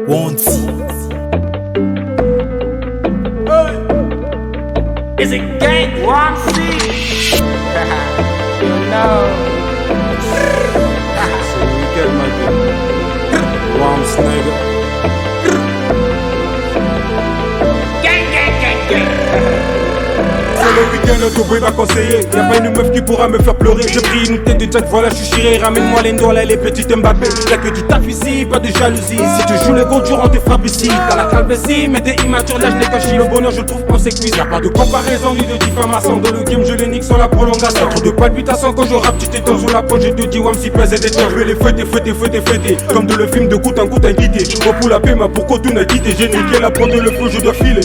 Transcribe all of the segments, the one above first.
Wanty. Is it gang Wanty? You know. C'est le week-end, my girl. Wams, nigga. C'est le week-end, tout bruit va conseiller. Y'a pas une meuf qui pourra me faire pleurer. J'ai pris une tête de Jack, voilà, je suis chiré. Ramène-moi les doigts, là, les petites Mbappé. Y'a que du taf ici, pas de jalousie. Si tu joues le gros, tu rentres, frappe ici. T'as la calvétie, mais t'es immature, là, je n'ai pas chié. Le bonheur, je le trouve en sécuise. Y'a pas de comparaison, ni de diffamation. Dans le game, je les nique sans la prolongation. Trop de palpitations quand je rappe, tu t'étends sous la poche. Je te dis, Wams, si pèse des temps. Je vais les fêter. Comme dans le film de Goutte en Goutte, un guidé. Moi pour la paix, ma pour tout n'a quitté. J'ai niqué la prod de le feu, je dois filer.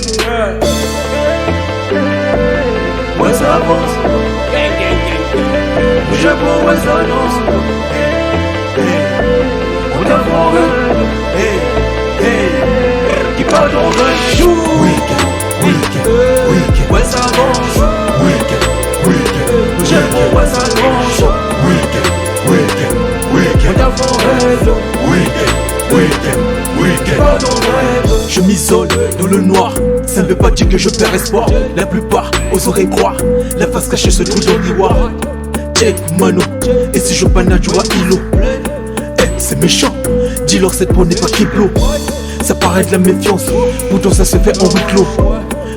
Ouais, ça avance. Le Japon, ouais, ça avance. On t'apprend, qui parle en vrai. Week-end, ouais, ça avance. Le Japon, ouais, ça avance. On t'apprend, je m'isole dans le noir, ça ne veut pas dire que je perds espoir. La plupart oseraient croire, la face cachée se trouve dans le miroir. Check mano, et si je banane tu vois Hilo. C'est méchant, dis-leur cette peau n'est pas Kiblo. Ça paraît de la méfiance, pourtant ça se fait en huis clos.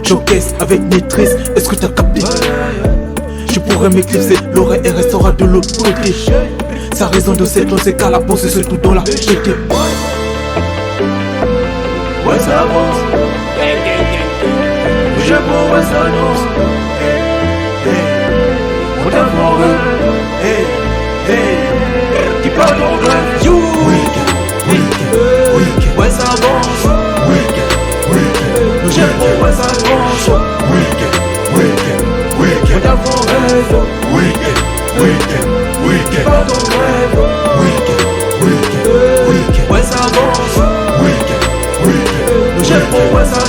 J'encaisse avec maîtrise, est-ce que t'as capté? Je pourrais m'éclipser, l'oreille restera de l'autre côté. Sa raison de cette dans ces cas la pensée se trouve dans la tête. Ouais, ça avance. Le Japon, ouais, ça annonce. On t'apprend, qui parle en vrai. Week-end, ouais, ça avance. Le Japon, ouais, ça avance. On t'apprend, qui parle en vrai. Ouais, ça avance. Le Japon, ouais, ça